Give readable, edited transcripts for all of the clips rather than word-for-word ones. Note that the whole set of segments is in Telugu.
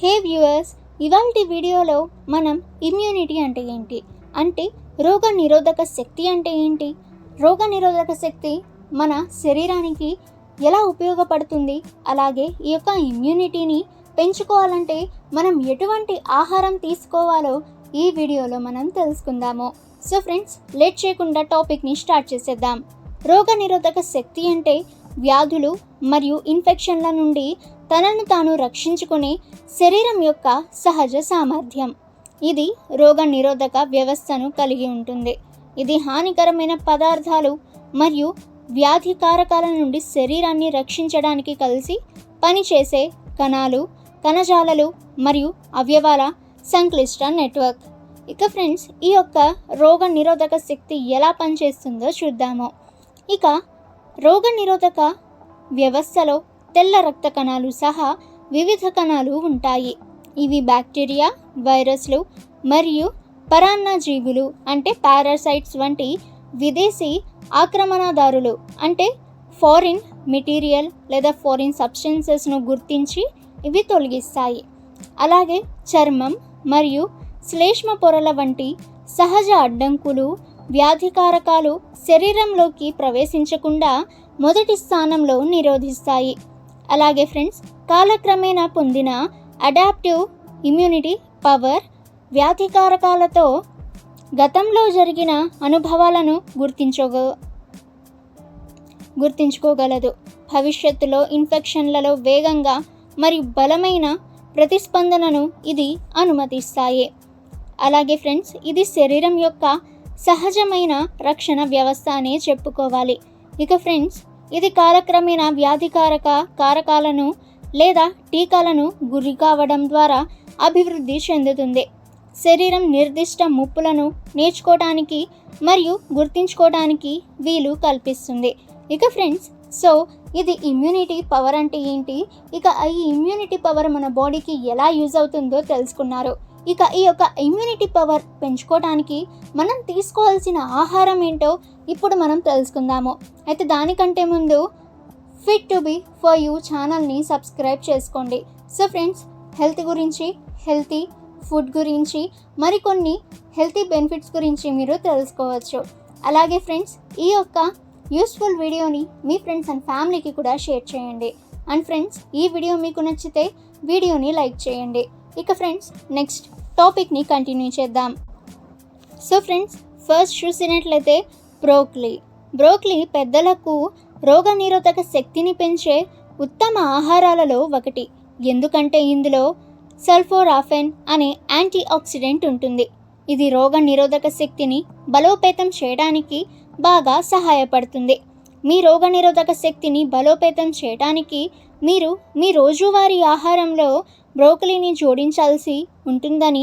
హే వ్యూవర్స్, ఇవాల్టి వీడియోలో మనం ఇమ్యూనిటీ అంటే ఏంటి, అంటే రోగ నిరోధక శక్తి అంటే ఏంటి, రోగ నిరోధక శక్తి మన శరీరానికి ఎలా ఉపయోగపడుతుంది, అలాగే ఈ యొక్క ఇమ్యూనిటీని పెంచుకోవాలంటే మనం ఎటువంటి ఆహారం తీసుకోవాలో ఈ వీడియోలో మనం తెలుసుకుందాము. సో ఫ్రెండ్స్, లేట్ చేయకుండా టాపిక్ని స్టార్ట్ చేసేద్దాం. రోగ నిరోధక శక్తి అంటే వ్యాధులు మరియు ఇన్ఫెక్షన్ల నుండి తనను తాను రక్షించుకునే శరీరం యొక్క సహజ సామర్థ్యం. ఇది రోగ నిరోధక వ్యవస్థను కలిగి ఉంటుంది. ఇది హానికరమైన పదార్థాలు మరియు వ్యాధి కారకాల నుండి శరీరాన్ని రక్షించడానికి కలిసి పనిచేసే కణాలు, కణజాలాలు మరియు అవయవాల సంక్లిష్ట నెట్వర్క్. ఇక ఫ్రెండ్స్, ఈ యొక్క రోగ నిరోధక శక్తి ఎలా పనిచేస్తుందో చూద్దాము. ఇక రోగ నిరోధక వ్యవస్థలో తెల్ల రక్త కణాలు సహా వివిధ కణాలు ఉంటాయి. ఇవి బ్యాక్టీరియా, వైరస్లు మరియు పరాన్నజీవులు అంటే పారాసైట్స్ వంటి విదేశీ ఆక్రమణదారులు అంటే ఫారిన్ మెటీరియల్ లేదా ఫారిన్ సబ్స్టెన్సెస్ను గుర్తించి ఇవి తొలగిస్తాయి. అలాగే చర్మం మరియు శ్లేష్మ పొరల వంటి సహజ అడ్డంకులు, వ్యాధికారకాలు శరీరంలోకి ప్రవేశించకుండా మొదటి స్థానంలో నిరోధిస్తాయి. అలాగే ఫ్రెండ్స్, కాలక్రమేణా పొందిన అడాప్టివ్ ఇమ్యూనిటీ పవర్ వ్యాధికారకాలతో గతంలో జరిగిన అనుభవాలను గుర్తించుకోగలదు. భవిష్యత్తులో ఇన్ఫెక్షన్లలో వేగంగా మరియు బలమైన ప్రతిస్పందనను ఇది అనుమతిస్తాయి. అలాగే ఫ్రెండ్స్, ఇది శరీరం యొక్క సహజమైన రక్షణ వ్యవస్థ అనే చెప్పుకోవాలి. ఇక ఫ్రెండ్స్, ఇది కాలక్రమేణా వ్యాధికారక కారకాలను లేదా టీకాలను గురి కావడం ద్వారా అభివృద్ధి చెందుతుంది. శరీరం నిర్దిష్ట ముప్పులను నేర్చుకోవడానికి మరియు గుర్తించుకోవడానికి వీలు కల్పిస్తుంది. ఇక ఫ్రెండ్స్, సో ఇది ఇమ్యూనిటీ పవర్ అంటే ఏంటి, ఇక ఈ ఇమ్యూనిటీ పవర్ మన బాడీకి ఎలా యూజ్ అవుతుందో తెలుసుకున్నారు. ఇక ఈ యొక్క ఇమ్యూనిటీ పవర్ పెంచుకోవడానికి మనం తీసుకోవాల్సిన ఆహారం ఏంటో ఇప్పుడు మనం తెలుసుకుందాము. అయితే దానికంటే ముందు fit to be for you ఛానల్ని సబ్స్క్రైబ్ చేసుకోండి. సో ఫ్రెండ్స్, హెల్త్ గురించి, హెల్తీ ఫుడ్ గురించి, మరికొన్ని హెల్తీ బెనిఫిట్స్ గురించి మీరు తెలుసుకోవచ్చు. అలాగే ఫ్రెండ్స్, ఈ యొక్క యూస్ఫుల్ వీడియోని మీ ఫ్రెండ్స్ అండ్ ఫ్యామిలీకి కూడా షేర్ చేయండి. అండ్ ఫ్రెండ్స్, ఈ వీడియో మీకు నచ్చితే వీడియోని లైక్ చేయండి. ఇక ఫ్రెండ్స్, నెక్స్ట్ టాపిక్ని కంటిన్యూ చేద్దాం. సో ఫ్రెండ్స్, ఫస్ట్ చూసినట్లయితే బ్రోకలీ పెద్దలకు రోగ నిరోధక శక్తిని పెంచే ఉత్తమ ఆహారాలలో ఒకటి. ఎందుకంటే ఇందులో సల్ఫోరాఫెన్ అనే యాంటీ ఆక్సిడెంట్ ఉంటుంది. ఇది రోగ నిరోధక శక్తిని బలోపేతం చేయడానికి బాగా సహాయపడుతుంది. మీ రోగ నిరోధక శక్తిని బలోపేతం చేయడానికి మీరు మీ రోజువారీ ఆహారంలో బ్రోకలీని జోడించాల్సి ఉంటుందని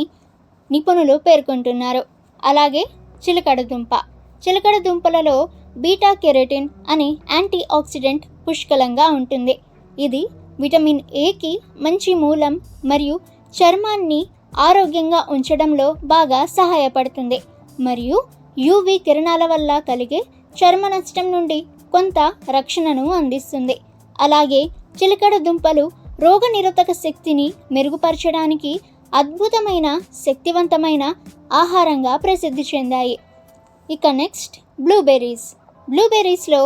నిపుణులు పేర్కొంటున్నారు. అలాగే చిలకడ దుంపలలో బీటా కెరోటిన్ అనే యాంటీ ఆక్సిడెంట్ పుష్కలంగా ఉంటుంది. ఇది విటమిన్ ఏకి మంచి మూలం మరియు చర్మాన్ని ఆరోగ్యంగా ఉంచడంలో బాగా సహాయపడుతుంది మరియు యూవీ కిరణాల వల్ల కలిగే చర్మ నష్టం నుండి కొంత రక్షణను అందిస్తుంది. అలాగే చిలకడ దుంపలు రోగ నిరోధక శక్తిని మెరుగుపరచడానికి అద్భుతమైన శక్తివంతమైన ఆహారంగా ప్రసిద్ధి చెందాయి. ఇక నెక్స్ట్ బ్లూబెర్రీస్లో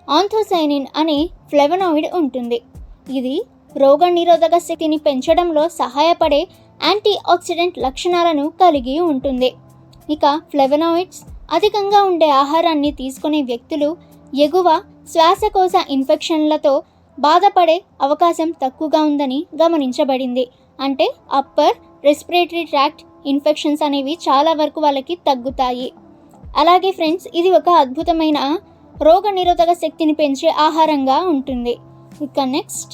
ఆంథోసైనిన్ అనే ఫ్లేవనాయిడ్ ఉంటుంది. ఇది రోగ నిరోధక శక్తిని పెంచడంలో సహాయపడే యాంటీ ఆక్సిడెంట్ లక్షణాలను కలిగి ఉంటుంది. ఇక ఫ్లేవనాయిడ్స్ అధికంగా ఉండే ఆహారాన్ని తీసుకునే వ్యక్తులు ఎగువ శ్వాసకోశ ఇన్ఫెక్షన్లతో బాధపడే అవకాశం తక్కువగా ఉందని గమనించబడింది. అంటే అప్పర్ రెస్పిరేటరీ ట్రాక్ట్ ఇన్ఫెక్షన్స్ అనేవి చాలా వరకు వాళ్ళకి తగ్గుతాయి. అలాగే ఫ్రెండ్స్, ఇది ఒక అద్భుతమైన రోగ నిరోధక శక్తిని పెంచే ఆహారంగా ఉంటుంది. ఇక నెక్స్ట్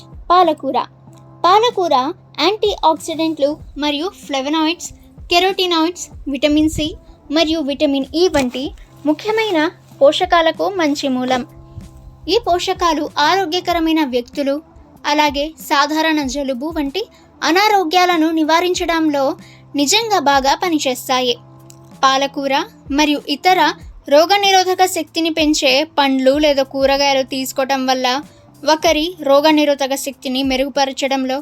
పాలకూర యాంటీ ఆక్సిడెంట్లు మరియు ఫ్లేవనాయిడ్స్, కెరోటినాయిడ్స్, విటమిన్ సి మరియు విటమిన్ ఈ వంటి ముఖ్యమైన పోషకాలకు మంచి మూలం. ఈ పోషకాలు ఆరోగ్యకరమైన వ్యక్తులు అలాగే సాధారణ జలుబు వంటి అనారోగ్యాలను నివారించడంలో నిజంగా బాగా పనిచేస్తాయి. పాలకూర మరియు ఇతర రోగనిరోధక శక్తిని పెంచే పండ్లు లేదా కూరగాయలు తీసుకోవటం వల్ల ఒకరి రోగనిరోధక శక్తిని మెరుగుపరచడంలో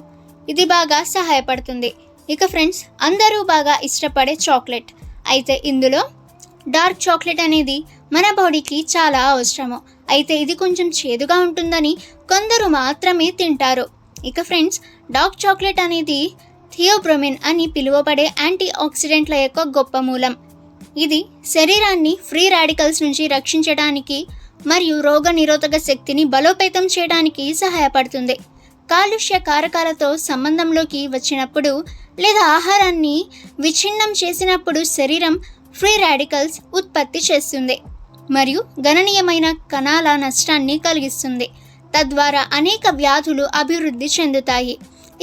ఇది బాగా సహాయపడుతుంది. ఇక ఫ్రెండ్స్, అందరూ బాగా ఇష్టపడే చాక్లెట్, అయితే ఇందులో డార్క్ చాక్లెట్ అనేది మన బాడీకి చాలా అవసరము. అయితే ఇది కొంచెం చేదుగా ఉంటుందని కొందరు మాత్రమే తింటారు. ఇక ఫ్రెండ్స్, డార్క్ చాక్లెట్ అనేది థియోబ్రోమిన్ అని పిలువబడే యాంటీ ఆక్సిడెంట్ల యొక్క గొప్ప మూలం. ఇది శరీరాన్ని ఫ్రీ రాడికల్స్ నుంచి రక్షించడానికి మరియు రోగ నిరోధక శక్తిని బలోపేతం చేయడానికి సహాయపడుతుంది. కాలుష్య కారకాలతో సంబంధంలోకి వచ్చినప్పుడు లేదా ఆహారాన్ని విచ్ఛిన్నం చేసినప్పుడు శరీరం ఫ్రీ రాడికల్స్ ఉత్పత్తి చేస్తుంది మరియు గణనీయమైన కణాల నష్టాన్ని కలిగిస్తుంది. తద్వారా అనేక వ్యాధులు అభివృద్ధి చెందుతాయి.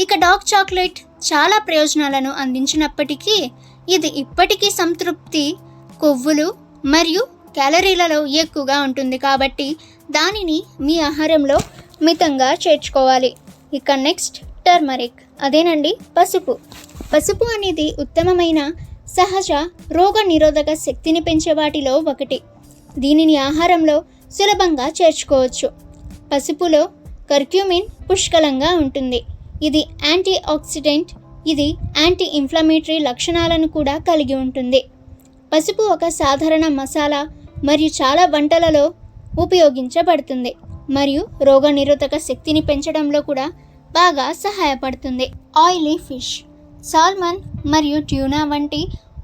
ఇక డార్క్ చాక్లెట్ చాలా ప్రయోజనాలను అందించినప్పటికీ ఇది ఇప్పటికీ సంతృప్తి, కొవ్వులు మరియు క్యాలరీలలో ఎక్కువగా ఉంటుంది. కాబట్టి దానిని మీ ఆహారంలో మితంగా చేర్చుకోవాలి. ఇక నెక్స్ట్ టర్మరిక్, అదేనండి పసుపు. పసుపు అనేది ఉత్తమమైన సహజ రోగ నిరోధక శక్తిని పెంచే వాటిలో ఒకటి. దీనిని ఆహారంలో సులభంగా చేర్చుకోవచ్చు. పసుపులో కర్క్యూమిన్ పుష్కలంగా ఉంటుంది. ఇది యాంటీ ఆక్సిడెంట్, ఇది యాంటీ ఇన్ఫ్లమేటరీ లక్షణాలను కూడా కలిగి ఉంటుంది. పసుపు ఒక సాధారణ మసాలా మరియు చాలా వంటలలో ఉపయోగించబడుతుంది మరియు రోగనిరోధక శక్తిని పెంచడంలో కూడా బాగా సహాయపడుతుంది. ఆయిలీ ఫిష్, సాల్మన్ మరియు ట్యూనా వంటి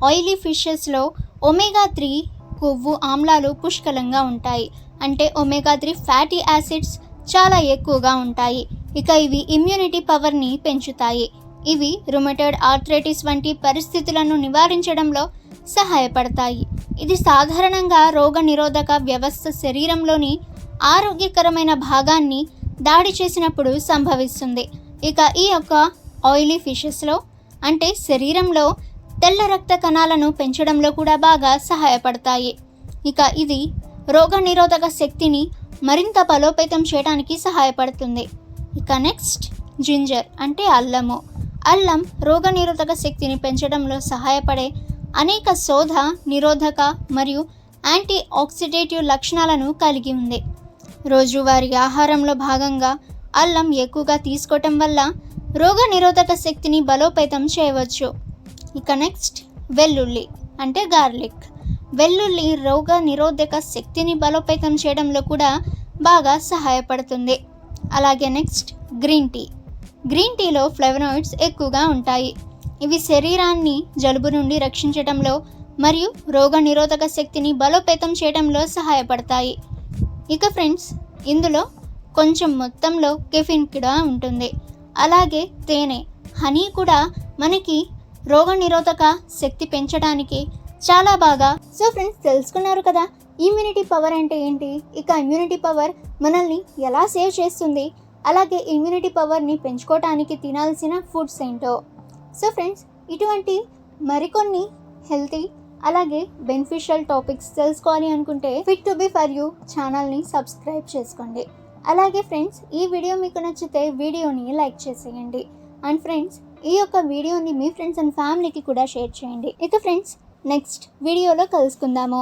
ఆయిలీ ఫిషెస్లో ఒమేగా-3 కొవ్వు ఆమ్లాలు పుష్కలంగా ఉంటాయి. అంటే ఒమేగా-3 ఫ్యాటీ యాసిడ్స్ చాలా ఎక్కువగా ఉంటాయి. ఇక ఇవి ఇమ్యూనిటీ పవర్ని పెంచుతాయి. ఇవి రుమటాయిడ్ ఆర్థరైటిస్ వంటి పరిస్థితులను నివారించడంలో సహాయపడతాయి. ఇది సాధారణంగా రోగ నిరోధక వ్యవస్థ శరీరంలోని ఆరోగ్యకరమైన భాగాన్ని దాడి చేసినప్పుడు సంభవిస్తుంది. ఇక ఈ యొక్క ఆయిలీ ఫిషెస్లో అంటే శరీరంలో తెల్ల రక్త కణాలను పెంచడంలో కూడా బాగా సహాయపడతాయి. ఇక ఇది రోగ నిరోధక శక్తిని మరింత బలోపేతం చేయడానికి సహాయపడుతుంది. ఇక నెక్స్ట్ జింజర్ అంటే అల్లము. అల్లం రోగ నిరోధక శక్తిని పెంచడంలో సహాయపడే అనేక శోధ నిరోధక మరియు యాంటీ ఆక్సిడేటివ్ లక్షణాలను కలిగి ఉంది. రోజువారీ ఆహారంలో భాగంగా అల్లం ఎక్కువగా తీసుకోవటం వల్ల రోగ నిరోధక శక్తిని బలోపేతం చేయవచ్చు. ఇక నెక్స్ట్ వెల్లుల్లి అంటే గార్లిక్. వెల్లుల్లి రోగ నిరోధక శక్తిని బలోపేతం చేయడంలో కూడా బాగా సహాయపడుతుంది. అలాగే నెక్స్ట్ గ్రీన్ టీ. గ్రీన్ టీలో ఫ్లేవనాయిడ్స్ ఎక్కువగా ఉంటాయి. ఇవి శరీరాన్ని జలుబు నుండి రక్షించడంలో మరియు రోగ నిరోధక శక్తిని బలోపేతం చేయడంలో సహాయపడతాయి. ఇక ఫ్రెండ్స్, ఇందులో కొంచెం మొత్తంలో కెఫిన్ కూడా ఉంటుంది. అలాగే తేనె, హనీ కూడా మనకి రోగ నిరోధక శక్తి పెంచడానికి చాలా బాగా. సో ఫ్రెండ్స్, తెలుసుకున్నారు కదా ఇమ్యూనిటీ పవర్ అంటే ఏంటి, ఇక ఇమ్యూనిటీ పవర్ మనల్ని ఎలా సేవ్ చేస్తుంది, అలాగే ఇమ్యూనిటీ పవర్ని పెంచుకోవడానికి తినాల్సిన ఫుడ్స్ ఏంటో. సో ఫ్రెండ్స్, ఇటువంటి మరికొన్ని హెల్తీ అలాగే బెనిఫిషియల్ టాపిక్స్ తెలుసుకోవాలి అనుకుంటే fit to be for you ఛానల్ని సబ్స్క్రైబ్ చేసుకోండి. అలాగే ఫ్రెండ్స్, ఈ వీడియో మీకు నచ్చితే వీడియోని లైక్ చేసేయండి. అండ్ ఫ్రెండ్స్, ఈ యొక్క వీడియోని మీ ఫ్రెండ్స్ అండ్ ఫ్యామిలీకి కూడా షేర్ చేయండి. ఇక ఫ్రెండ్స్, నెక్స్ట్ వీడియోలో కలుసుకుందాము.